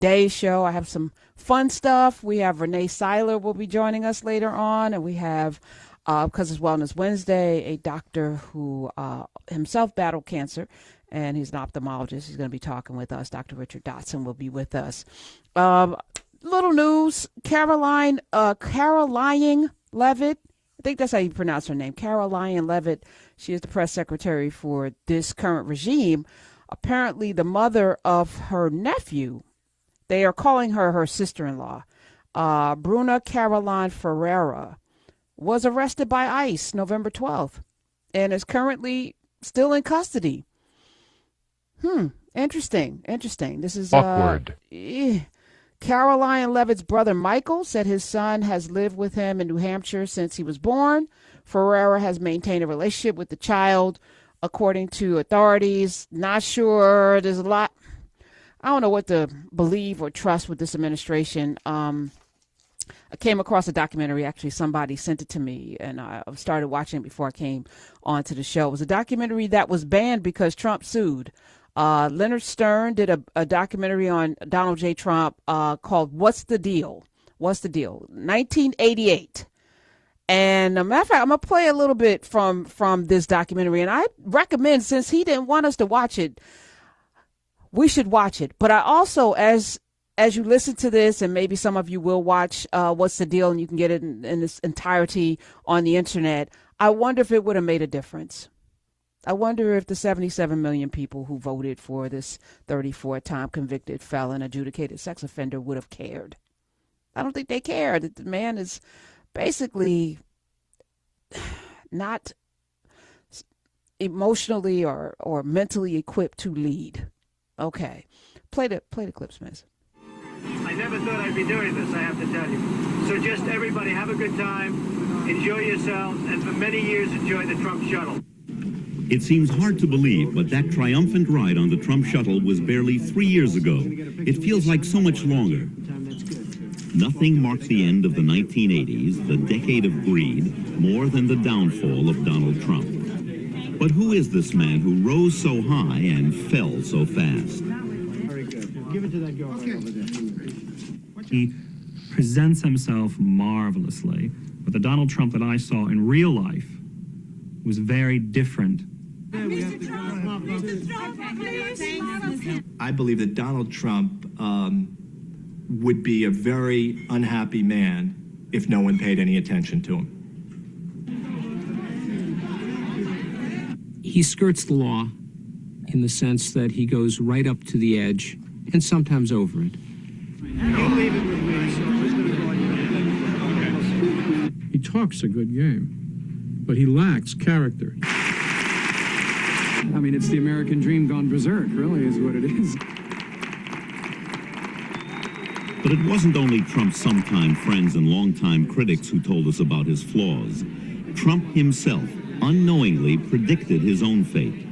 today's show. I have some fun stuff. We have Renee Seiler will be joining us later on, and we have, because it's Wellness Wednesday, a doctor who himself battled cancer, and he's an ophthalmologist. He's going to be talking with us. Dr. Richard Dotson will be with us. Little news, Caroline Levitt, I think that's how you pronounce her name, Caroline Levitt. She is the press secretary for this current regime. Apparently the mother of her nephew, they are calling her sister-in-law, Bruna Caroline Ferreira, was arrested by ICE November 12th and is currently still in custody. Interesting. This is awkward. Caroline Levitt's brother Michael said his son has lived with him in New Hampshire since he was born. Ferreira has maintained a relationship with the child, according to authorities. Not sure. There's a lot. I don't know what to believe or trust with this administration. I came across a documentary. Actually, somebody sent it to me, and I started watching it before I came onto the show. It was a documentary that was banned because Trump sued. Leonard Stern did a documentary on Donald J. Trump called What's the Deal? 1988. And a matter of fact, I'm going to play a little bit from this documentary. And I recommend, since he didn't want us to watch it, we should watch it. But I also, as you listen to this, and maybe some of you will watch What's the Deal, and you can get it in its entirety on the internet, I wonder if it would have made a difference. I wonder if the 77 million people who voted for this 34-time convicted felon, adjudicated sex offender would have cared. I don't think they cared. The man is basically not emotionally or mentally equipped to lead. Okay. Play the clips, Miss. I never thought I'd be doing this, I have to tell you. So just everybody have a good time, enjoy yourselves, and for many years enjoy the Trump shuttle. It seems hard to believe, but that triumphant ride on the Trump shuttle was barely 3 years ago. It feels like so much longer. Nothing marked the end of the 1980s, the decade of greed, more than the downfall of Donald Trump. But who is this man who rose so high and fell so fast? Very good. Give it to that guy over there. He presents himself marvelously, but the Donald Trump that I saw in real life was very different. Mr. Trump, please. I believe that Donald Trump would be a very unhappy man if no one paid any attention to him. He skirts the law in the sense that he goes right up to the edge and sometimes over it. You leave it with me, so I'm just going to call you. He talks a good game, but he lacks character. I mean, it's the American dream gone berserk, really, is what it is. But it wasn't only Trump's sometime friends and longtime critics who told us about his flaws. Trump himself unknowingly predicted his own fate.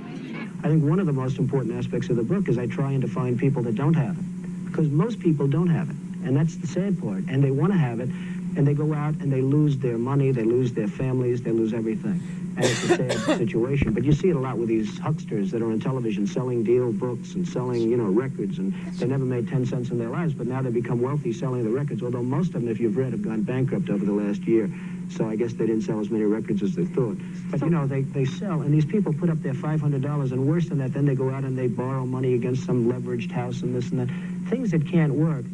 I think one of the most important aspects of the book is I try and to find people that don't have it, because most people don't have it, and that's the sad part, and they want to have it, and they go out and they lose their money, they lose their families, they lose everything. And it's a sad situation. But you see it a lot with these hucksters that are on television selling deal books and selling, records, and they never made 10 cents in their lives, but now they become wealthy selling the records, although most of them, if you've read, have gone bankrupt over the last year. So I guess they didn't sell as many records as they thought. But, they sell, and these people put up their $500, and worse than that, then they go out and they borrow money against some leveraged house and this and that. Things that can't work,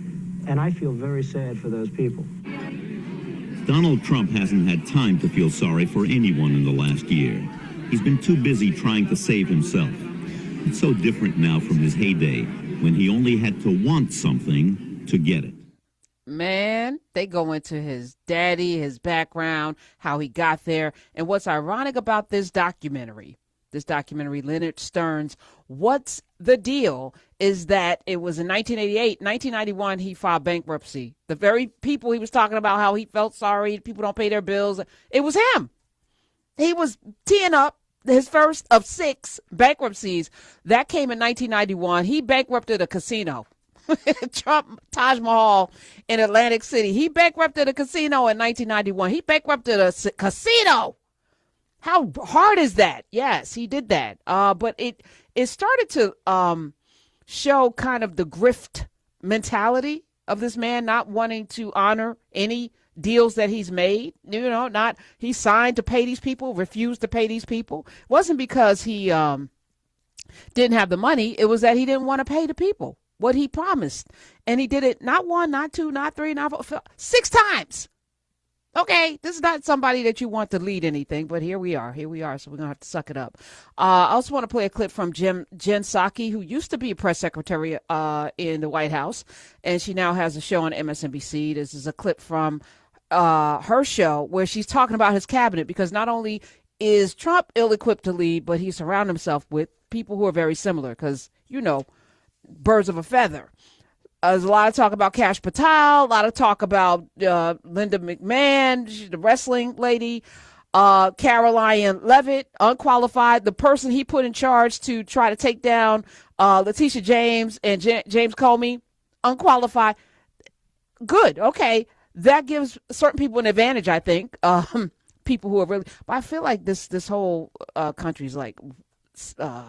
and I feel very sad for those people. Donald Trump hasn't had time to feel sorry for anyone in the last year. He's been too busy trying to save himself. It's so different now from his heyday, when he only had to want something to get it. Man, they go into his daddy, his background, how he got there. And what's ironic about this documentary, Leonard Stern's What's the Deal, is that it was in 1988, 1991, he filed bankruptcy. The very people he was talking about, how he felt sorry, people don't pay their bills, it was him. He was teeing up his first of 6 bankruptcies. That came in 1991. He bankrupted a casino. Trump Taj Mahal in Atlantic City. He bankrupted a casino in 1991. He bankrupted a casino. How hard is that? Yes, he did that. But it started to show kind of the grift mentality of this man not wanting to honor any deals that he's made. Not he signed to pay these people, refused to pay these people. It wasn't because he didn't have the money. It was that he didn't want to pay the people what he promised. And he did it not one, not two, not three, not four, 6 times. Okay, this is not somebody that you want to lead anything, but here we are. So we're going to have to suck it up. I also want to play a clip from Jen Psaki, who used to be a press secretary in the White House, and she now has a show on MSNBC. This is a clip from her show where she's talking about his cabinet, because not only is Trump ill-equipped to lead, but he surrounded himself with people who are very similar, because, birds of a feather. There's a lot of talk about Kash Patel, a lot of talk about Linda McMahon, she's the wrestling lady, Caroline Levitt, unqualified, the person he put in charge to try to take down Letitia James and James Comey, unqualified. Good, okay. That gives certain people an advantage, I think. People who are really, but I feel like this whole country is like, the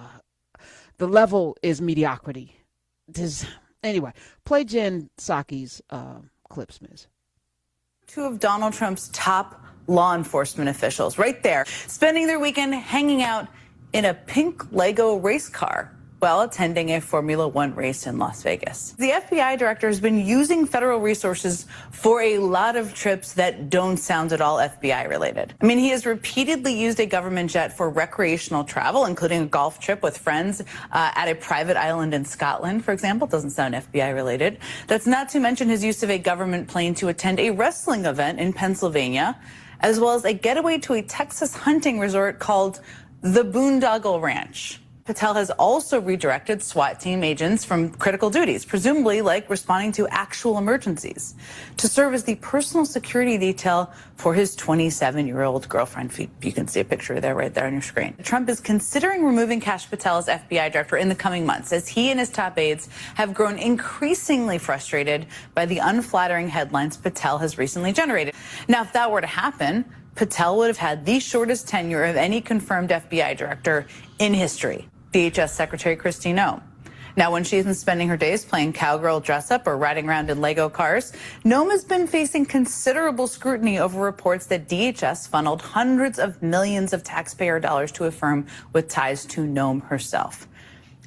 level is mediocrity. Anyway, play Jen Psaki's clips, Ms. 2 of Donald Trump's top law enforcement officials right there, spending their weekend hanging out in a pink Lego race car while attending a Formula One race in Las Vegas. The FBI director has been using federal resources for a lot of trips that don't sound at all FBI related. I mean, he has repeatedly used a government jet for recreational travel, including a golf trip with friends at a private island in Scotland, for example. Doesn't sound FBI related. That's not to mention his use of a government plane to attend a wrestling event in Pennsylvania, as well as a getaway to a Texas hunting resort called the Boondoggle Ranch. Patel has also redirected SWAT team agents from critical duties, presumably like responding to actual emergencies, to serve as the personal security detail for his 27-year-old girlfriend. You can see a picture there, right there on your screen. Trump is considering removing Kash Patel as FBI director in the coming months, as he and his top aides have grown increasingly frustrated by the unflattering headlines Patel has recently generated. Now, if that were to happen, Patel would have had the shortest tenure of any confirmed FBI director in history. DHS Secretary Kristi Noem. Now, when she isn't spending her days playing cowgirl dress-up or riding around in Lego cars, Noem has been facing considerable scrutiny over reports that DHS funneled hundreds of millions of taxpayer dollars to a firm with ties to Noem herself.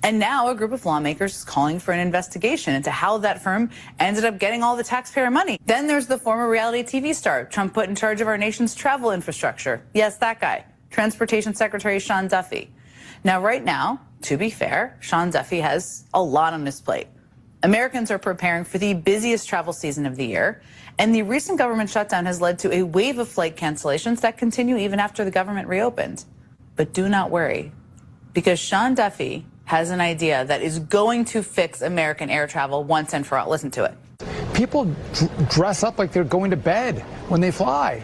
And now a group of lawmakers is calling for an investigation into how that firm ended up getting all the taxpayer money. Then there's the former reality TV star Trump put in charge of our nation's travel infrastructure. Yes, that guy, Transportation Secretary Sean Duffy. Now, right now, to be fair, Sean Duffy has a lot on his plate. Americans are preparing for the busiest travel season of the year, and the recent government shutdown has led to a wave of flight cancellations that continue even after the government reopened. But do not worry, because Sean Duffy has an idea that is going to fix American air travel once and for all. Listen to it. People dress up like they're going to bed when they fly.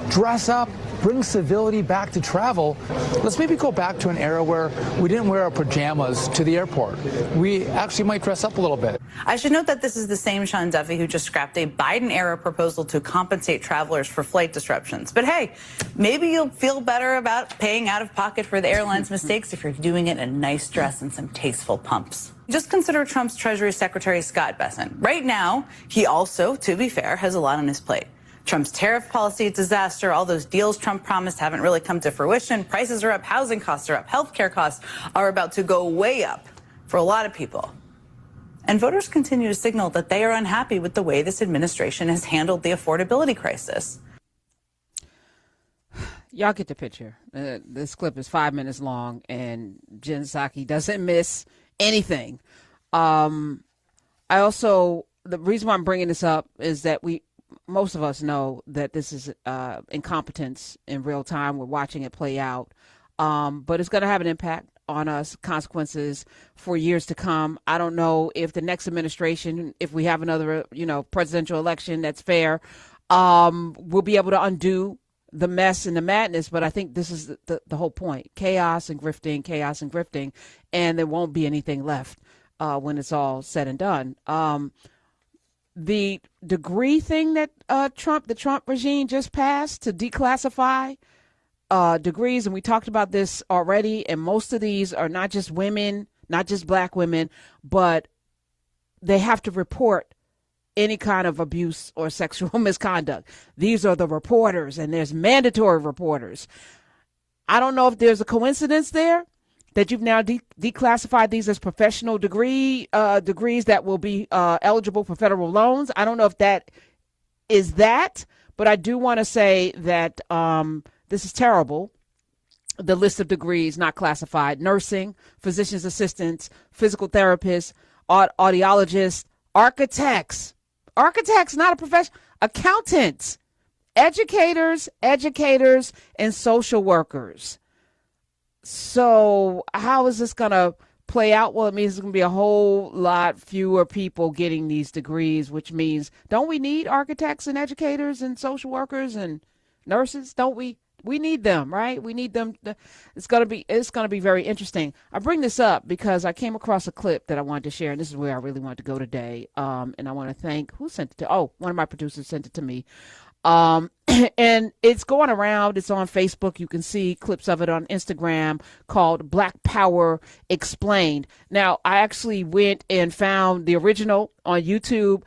Dress up, bring civility back to travel. Let's maybe go back to an era where we didn't wear our pajamas to the airport. We actually might dress up a little bit. I should note that this is the same Sean Duffy who just scrapped a Biden-era proposal to compensate travelers for flight disruptions. But hey, maybe you'll feel better about paying out of pocket for the airline's mistakes if you're doing it in a nice dress and some tasteful pumps. Just consider Trump's Treasury Secretary Scott Bessent. Right now, he also, to be fair, has a lot on his plate. Trump's tariff policy disaster, all those deals Trump promised haven't really come to fruition. Prices are up, housing costs are up, healthcare costs are about to go way up for a lot of people. And voters continue to signal that they are unhappy with the way this administration has handled the affordability crisis. Y'all get the picture. This clip is 5 minutes long, and Jen Psaki doesn't miss anything. The reason why I'm bringing this up is that most of us know that this is incompetence in real time. We're watching it play out, but it's going to have an impact on us, consequences for years to come. I don't know if the next administration, if we have another, presidential election that's fair, we'll be able to undo the mess and the madness. But I think this is the whole point: chaos and grifting, and there won't be anything left when it's all said and done. The degree thing that the Trump regime just passed to declassify degrees, and we talked about this already, and most of these are not just women, not just black women, but they have to report any kind of abuse or sexual misconduct. These are the reporters, and there's mandatory reporters. I don't know if there's a coincidence there that you've now declassified these as professional degrees that will be eligible for federal loans. I don't know if that is that, but I do want to say that this is terrible. The list of degrees not classified: nursing, physician's assistants, physical therapists, audiologists, architects, not a profession, accountants, educators, and social workers. So how is this going to play out? Well, it means there's going to be a whole lot fewer people getting these degrees, which means, don't we need architects and educators and social workers and nurses? Don't we? We need them, right? We need them. It's going to be very interesting. I bring this up because I came across a clip that I wanted to share, and this is where I really wanted to go today. And I want to thank, who sent it to? Oh, one of my producers sent it to me. And it's going around. It's on Facebook. You can see clips of it on Instagram, called Black Power Explained. Now, I actually went and found the original on YouTube.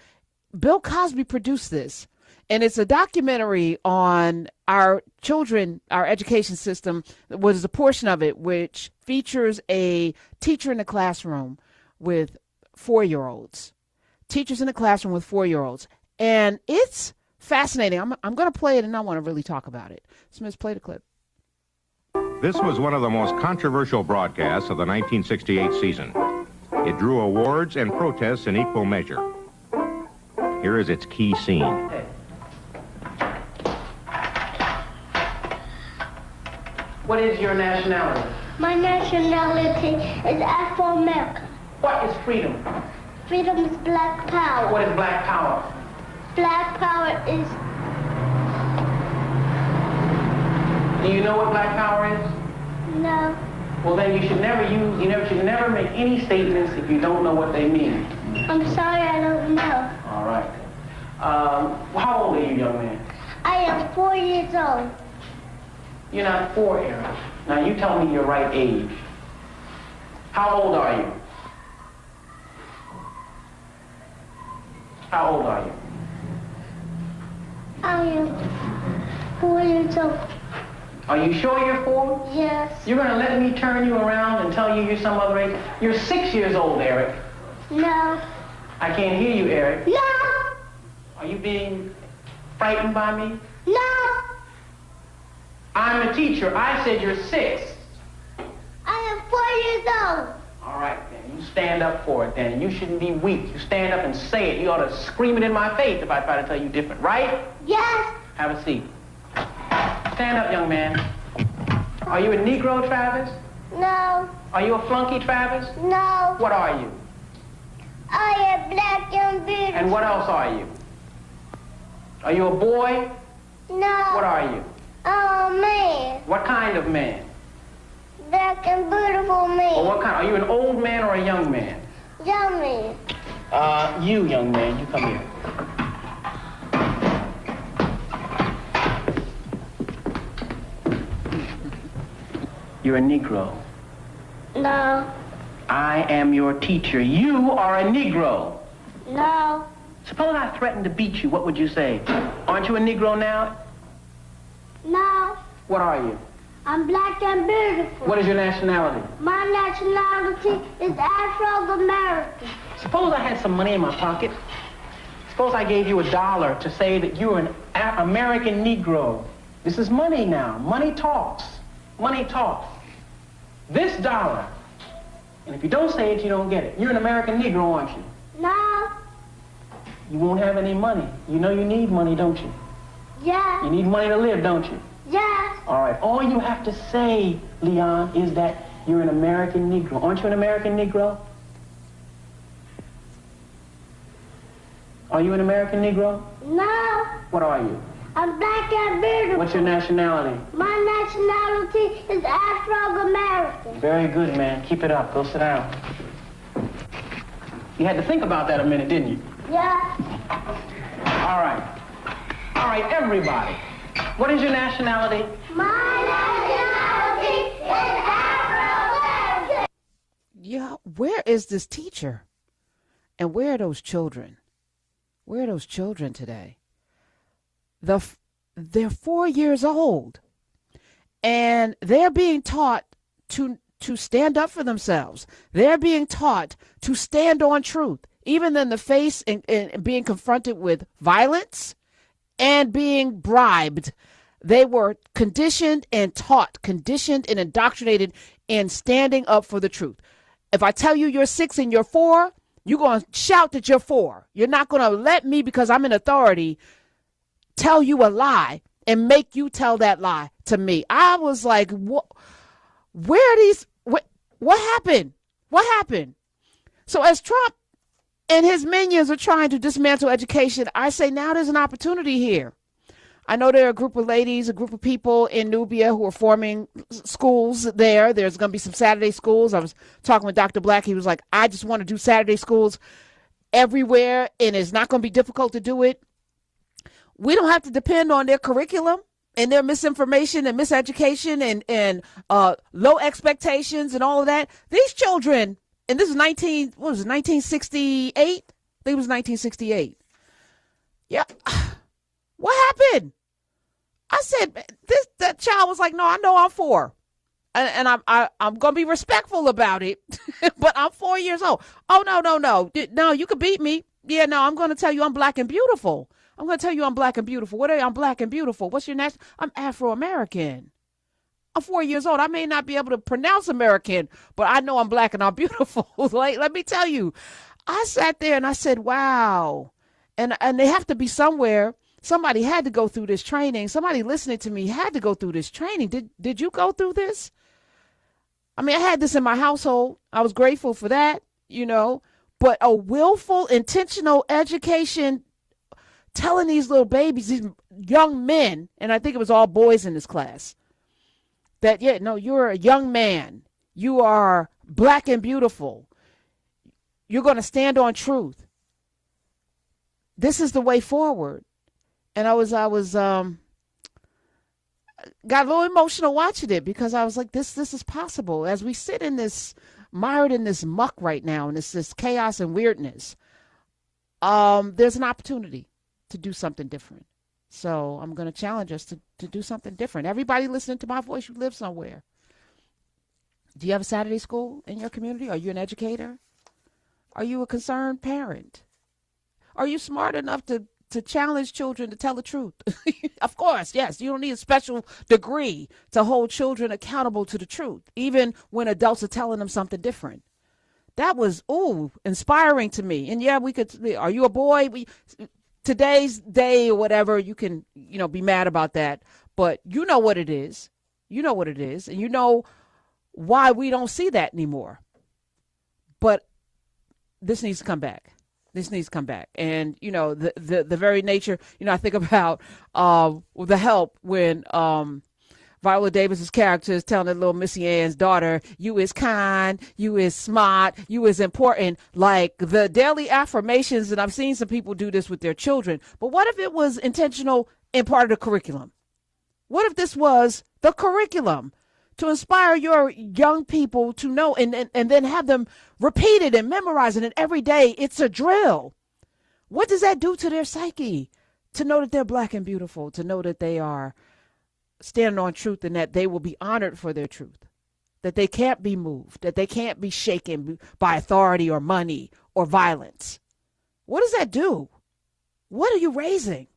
Bill Cosby produced this. And it's a documentary on our children, our education system. Was a portion of it which features a teacher in the classroom with 4-year-olds. Teachers in the classroom with 4-year-olds. And it's fascinating. I'm going to play it, and I want to really talk about it. So let's play the clip. This was one of the most controversial broadcasts of the 1968 season. It drew awards and protests in equal measure. Here is its key scene. What is your nationality? My nationality is Afro-American. What is freedom? Freedom is black power. What is black power? Black power is... Do you know what black power is? No. Well, then you should never make any statements if you don't know what they mean. I'm sorry, I don't know. All right. How old are you, young man? I am 4 years old. You're not 4, Eric. Now you tell me your right age. How old are you? How old are you? I am 4 years old. Are you sure you're 4? Yes. You're going to let me turn you around and tell you you're some other age? You're 6 years old, Eric. No. I can't hear you, Eric. No. Are you being frightened by me? No. I'm a teacher. I said you're 6. I am 4 years old. All right, then. You stand up for it, then. You shouldn't be weak. You stand up and say it. You ought to scream it in my face if I try to tell you different, right? Yes. Have a seat. Stand up, young man. Are you a Negro, Travis? No. Are you a flunky, Travis? No. What are you? I am black and beautiful. And what else are you? Are you a boy? No. What are you? I'm a man. What kind of man? Black and beautiful man. Or what kind? Are you an old man or a young man? Young man. You, young man, you come here. You're a Negro. No. I am your teacher. You are a Negro. No. Suppose I threatened to beat you, what would you say? Aren't you a Negro now? No. What are you? I'm black and beautiful. What is your nationality? My nationality is Afro-American. Suppose I had some money in my pocket. Suppose I gave you $1 to say that you're an American Negro. This is money now. Money talks. Money talks. This dollar. And if you don't say it, you don't get it. You're an American Negro, aren't you? No. You won't have any money. You know you need money, don't you? Yes. You need money to live, don't you? Yes. All right. All you have to say, Leon, is that you're an American Negro. Aren't you an American Negro? Are you an American Negro? No. What are you? I'm black and beautiful. What's your nationality? My nationality is Afro-American. Very good, man. Keep it up. Go sit down. You had to think about that a minute, didn't you? Yeah. All right. All right, everybody. What is your nationality? My nationality is Afro-American. Yeah, where is this teacher? And where are those children? Where are those children today? They're 4 years old, and they're being taught to stand up for themselves. They're being taught to stand on truth, even in the face and being confronted with violence and being bribed. They were conditioned and taught, conditioned and indoctrinated in standing up for the truth. If I tell you you're 6 and you're 4, you're going to shout that you're 4. You're not going to let me, because I'm in authority, tell you a lie and make you tell that lie to me. I was like, what happened? What happened? So as Trump and his minions are trying to dismantle education, I say now there's an opportunity here. I know there are a group of ladies, a group of people in Nubia who are forming schools there. There's going to be some Saturday schools. I was talking with Dr. Black. He was like, I just want to do Saturday schools everywhere, and it's not going to be difficult to do it. We don't have to depend on their curriculum and their misinformation and miseducation and low expectations and all of that. These children, and this is 1968? I think it was 1968. Yeah. What happened? I said, that child was like, no, I know I'm 4. And I'm going to be respectful about it, but I'm 4 years old. Oh, no. No, you could beat me. Yeah, no, I'm going to tell you I'm black and beautiful. I'm going to tell you I'm black and beautiful. What are you? I'm black and beautiful. What's your next? I'm Afro-American. I'm 4 years old. I may not be able to pronounce American, but I know I'm black and I'm beautiful. Like, let me tell you, I sat there and I said, wow. And they have to be somewhere. Somebody had to go through this training. Somebody listening to me had to go through this training. Did you go through this? I mean, I had this in my household. I was grateful for that, but a willful, intentional education, telling these little babies, these young men, and I think it was all boys in this class, that, yeah, no, you're a young man. You are black and beautiful. You're going to stand on truth. This is the way forward. And I got a little emotional watching it, because I was like, this is possible. As we sit in this, mired in this muck right now, and this chaos and weirdness, there's an opportunity to do something different. So I'm going to challenge us to do something different. Everybody listening to my voice, you live somewhere. Do you have a Saturday school in your community? Are you an educator? Are you a concerned parent? Are you smart enough to challenge children to tell the truth? Of course, yes. You don't need a special degree to hold children accountable to the truth, even when adults are telling them something different. That was, inspiring to me. And yeah, we could, are you a boy? Today's day or whatever, you can, be mad about that. But you know what it is. You know what it is. And you know why we don't see that anymore. But this needs to come back. This needs to come back. And, the very nature, I think about The Help, when Viola Davis's character is telling that little Missy Ann's daughter, you is kind, you is smart, you is important, like the daily affirmations. And I've seen some people do this with their children. But what if it was intentional and part of the curriculum? What if this was the curriculum to inspire your young people to know and then have them repeat it and memorize it, and every day it's a drill? What does that do to their psyche? To know that they're black and beautiful, to know that they are standing on truth, and that they will be honored for their truth, that they can't be moved, that they can't be shaken by authority or money or violence. What does that do? What are you raising?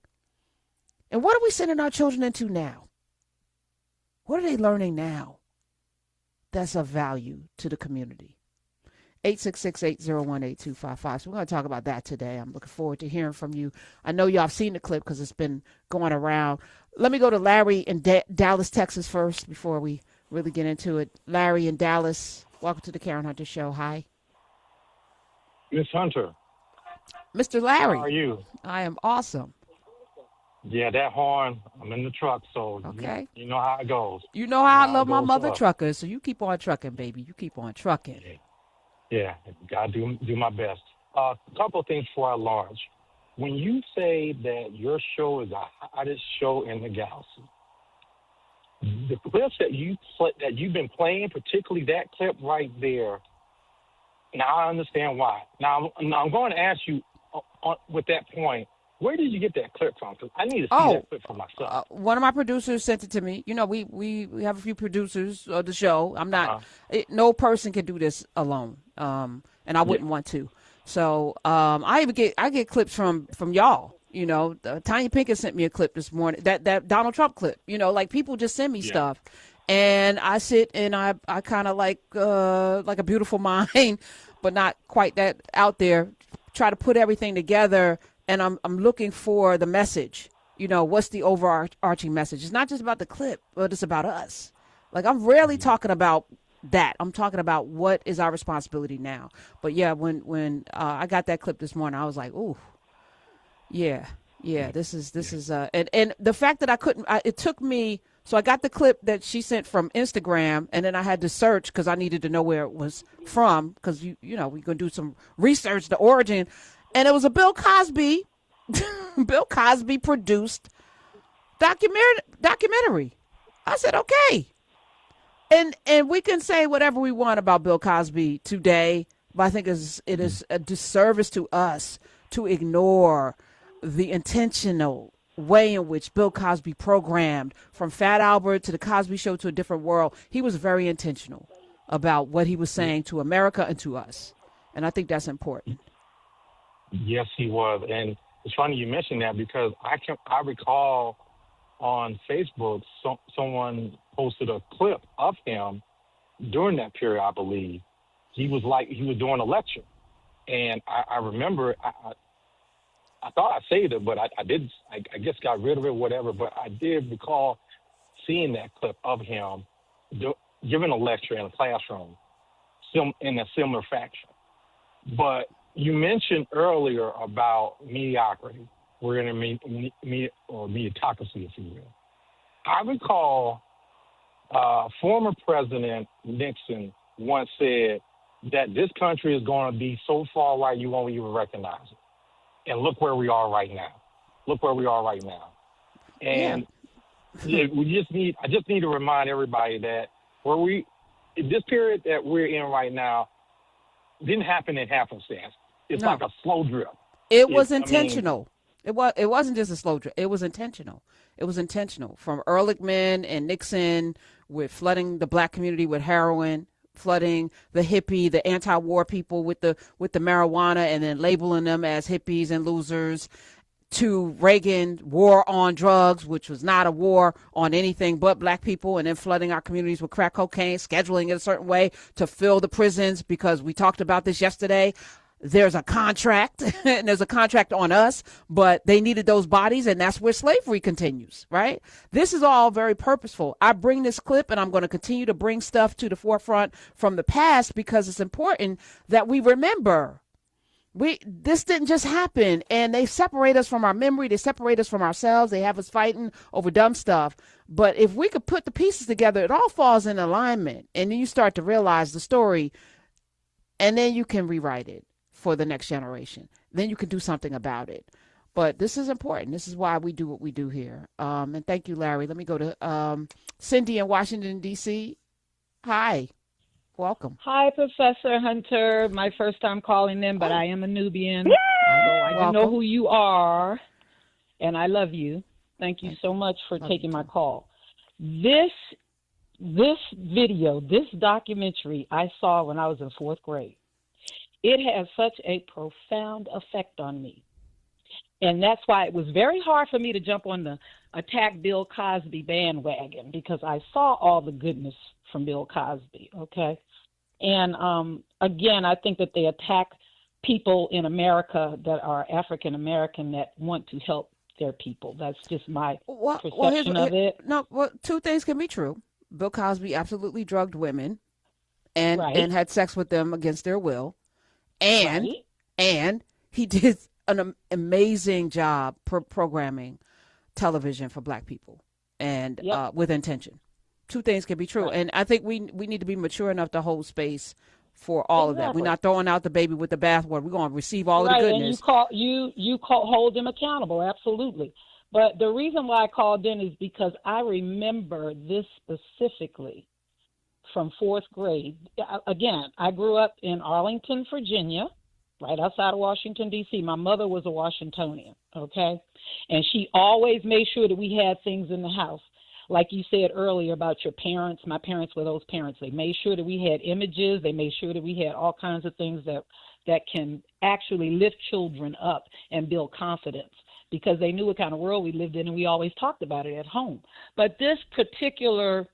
And what are we sending our children into now? What are they learning now that's of value to the community? 866-801-8255. So we're going to talk about that today. I'm looking forward to hearing from you. I know y'all have seen the clip because it's been going around. Let me go to Larry in Dallas, Texas first before we really get into it. Larry in Dallas, welcome to the Karen Hunter Show. Hi. Miss Hunter. Mr. Larry. How are you? I am awesome. Yeah, that horn, I'm in the truck, so okay. You know how it goes. You know how I love my mother truckers, so you keep on trucking, baby. You keep on trucking. Yeah, gotta do my best. A couple of things before I launch. When you say that your show is the hottest show in the galaxy, the clips that you've been playing, particularly that clip right there, Now I understand why. Now I'm going to ask you with that point, where did you get that clip from? Because I need to see that clip for myself. One of my producers sent it to me. You know, we have a few producers of the show. I'm not. No person can do this alone. And I wouldn't want to. So I get clips from y'all. You know, Tanya Pinkett sent me a clip this morning. That Donald Trump clip. You know, like people just send me stuff, and I sit and I kind of like a beautiful mind, but not quite that out there. Try to put everything together, and I'm looking for the message. You know, what's the overarching message? It's not just about the clip, but it's about us. Like I'm rarely talking about that. I'm talking about what is our responsibility now. But yeah, when I got that clip this morning, I was like, ooh. Yeah. This is and the fact that I couldn't. It took me. So I got the clip that she sent from Instagram, and then I had to search because I needed to know where it was from. Because you know we're gonna do some research, the origin, and it was a Bill Cosby, Bill Cosby produced documentary. I said okay, and we can say whatever we want about Bill Cosby today, but I think it is a disservice to us to ignore the intentional way in which Bill Cosby programmed from Fat Albert to the Cosby Show to a different world. He was very intentional about what he was saying to America and to us. And I think that's important. Yes, he was. And it's funny you mentioned that because I recall on Facebook someone posted a clip of him during that period, I believe. He was doing a lecture. And I remember I thought I saved it, but I didn't. I guess got rid of it, whatever. But I did recall seeing that clip of him giving a lecture in a classroom in a similar fashion. But you mentioned earlier about mediocrity. We're in a meritocracy, if you will. I recall former President Nixon once said that this country is going to be so far right you won't even recognize it. And look where we are right now. And I just need to remind everybody that this period that we're in right now didn't happen in happenstance. It's like a slow drip. It was intentional. It wasn't just a slow drip. It was intentional. It was intentional from Ehrlichman and Nixon with flooding the black community with heroin, flooding the hippie, the anti-war people with the marijuana, and then labeling them as hippies and losers, to Reagan, war on drugs, which was not a war on anything but black people, and then flooding our communities with crack cocaine, scheduling it a certain way to fill the prisons, because we talked about this yesterday. There's a contract, and there's a contract on us, but they needed those bodies, and that's where slavery continues, right? This is all very purposeful. I bring this clip, and I'm going to continue to bring stuff to the forefront from the past because it's important that we remember. This didn't just happen, and they separate us from our memory. They separate us from ourselves. They have us fighting over dumb stuff. But if we could put the pieces together, it all falls in alignment, and then you start to realize the story, and then you can rewrite it for the next generation. Then you can do something about it. But this is important. This is why we do what we do here. And thank you, Larry. Let me go to Cindy in Washington, D.C. Hi. Welcome. Hi, Professor Hunter. My first time calling in, but I am a Nubian. So I do know who you are, and I love you. Thank you so much for taking my call. This video, this documentary I saw when I was in 4th grade. It has such a profound effect on me. And that's why it was very hard for me to jump on the attack Bill Cosby bandwagon, because I saw all the goodness from Bill Cosby, okay? And again, I think that they attack people in America that are African American that want to help their people. That's just my perception of it. No, two things can be true. Bill Cosby absolutely drugged women and had sex with them against their will. And he did an amazing job programming television for black people and with intention. Two things can be true. And I think we need to be mature enough to hold space for all of that. We're not throwing out the baby with the bathwater. We're going to receive all of the goodness. And you hold them accountable, absolutely. But the reason why I called in is because I remember this specifically from fourth grade. Again, I grew up in Arlington, Virginia, right outside of Washington, D.C. My mother was a Washingtonian, okay? And she always made sure that we had things in the house. Like you said earlier about your parents, my parents were those parents. They made sure that we had images. They made sure that we had all kinds of things that can actually lift children up and build confidence, because they knew what kind of world we lived in, and we always talked about it at home. But this particular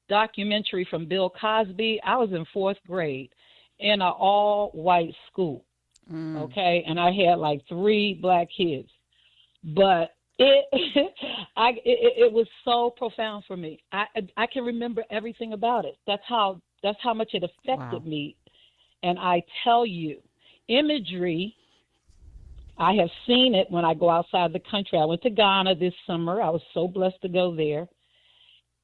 documentary from Bill Cosby, I was in fourth grade in an all-white school, okay? And I had like 3 black kids. But it was so profound for me. I can remember everything about it. That's how much it affected me. And I tell you, imagery, I have seen it when I go outside the country. I went to Ghana this summer. I was so blessed to go there.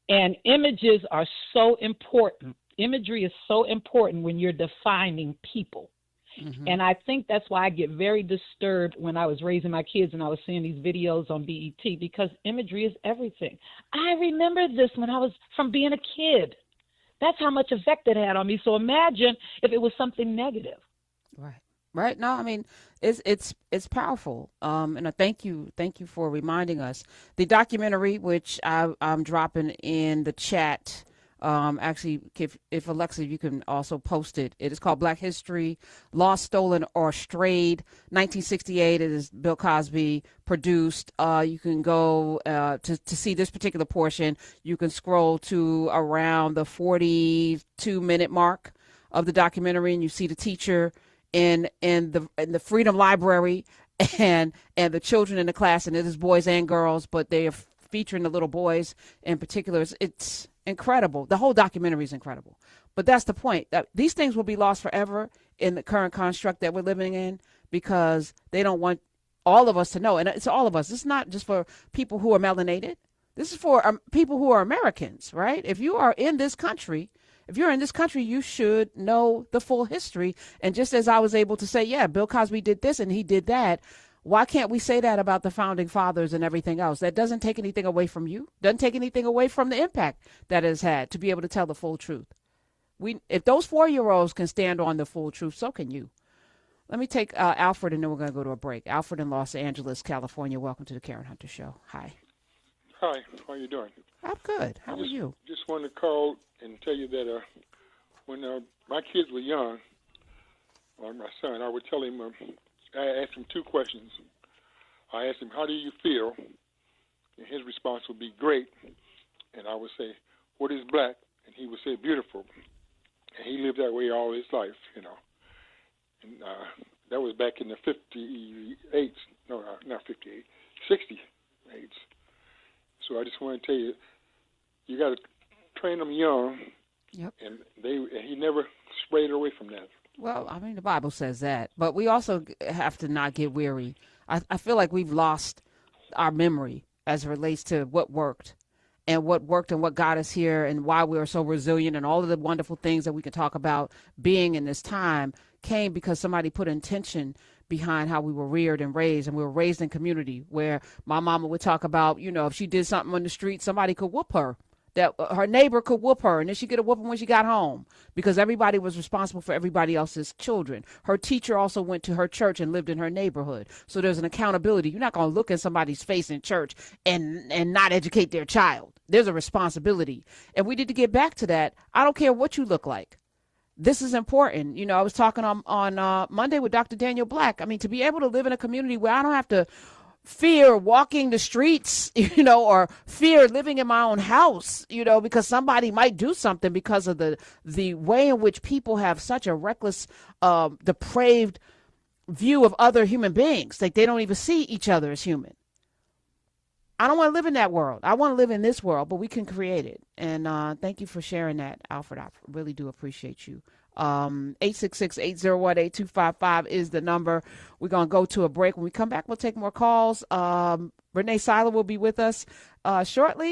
And images are so important. Imagery is so important when you're defining people. Mm-hmm. And I think that's why I get very disturbed when I was raising my kids and I was seeing these videos on BET, because imagery is everything. I remember this when I was from being a kid. That's how much effect it had on me. So imagine if it was something negative. Right. No, I mean, it's powerful. And I thank you for reminding us. The documentary, which I'm dropping in the chat. Actually, if Alexa, you can also post it. It is called Black History, Lost, Stolen, or Strayed, 1968. It is Bill Cosby produced. You can go to see this particular portion. You can scroll to around the 42-minute mark of the documentary, and you see the teacher in the Freedom Library and the children in the class, and it is boys and girls, but they are featuring the little boys in particular. It's incredible. The whole documentary is incredible. But that's the point. That these things will be lost forever in the current construct that we're living in, because they don't want all of us to know. And it's all of us. It's not just for people who are melanated. This is for people who are Americans, right? If you are in this country, you should know the full history. And just as I was able to say, yeah, Bill Cosby did this and he did that, why can't we say that about the founding fathers and everything else? That doesn't take anything away from you. Doesn't take anything away from the impact that it has had to be able to tell the full truth. If those 4-year-olds can stand on the full truth, so can you. Let me take Alfred, and then we're going to go to a break. Alfred in Los Angeles, California. Welcome to the Karen Hunter Show. Hi. Hi. How are you doing? I'm good. How are you? Just wanted to call and tell you that when my kids were young, or my son, I would tell him, I asked him 2 questions. I asked him, how do you feel? And his response would be, great. And I would say, what is black? And he would say, beautiful. And he lived that way all his life, you know. And that was back in the 58, no, not 58, 68. So I just want to tell you, you got to train them young. Yep. And he never strayed away from that. Well, I mean, the Bible says that, but we also have to not get weary. I feel like we've lost our memory as it relates to what worked and what got us here and why we are so resilient, and all of the wonderful things that we can talk about being in this time came because somebody put intention behind how we were reared and raised. And we were raised in community where my mama would talk about, if she did something on the street, somebody could whoop her. That her neighbor could whoop her, and then she get a whooping when she got home, because everybody was responsible for everybody else's children. Her teacher also went to her church and lived in her neighborhood. So there's an accountability. You're not going to look at somebody's face in church and not educate their child. There's a responsibility. And we need to get back to that. I don't care what you look like. This is important. I was talking on Monday with Dr. Daniel Black. I mean, to be able to live in a community where I don't have to fear walking the streets, or fear living in my own house, because somebody might do something because of the way in which people have such a reckless, depraved view of other human beings. Like they don't even see each other as human. I don't want to live in that world. I want to live in this world, but we can create it. And thank you for sharing that, Alfred. I really do appreciate you. 866-801-8255 is the number. We're going to go to a break. When we come back, we'll take more calls. Renee Seiler will be with us shortly.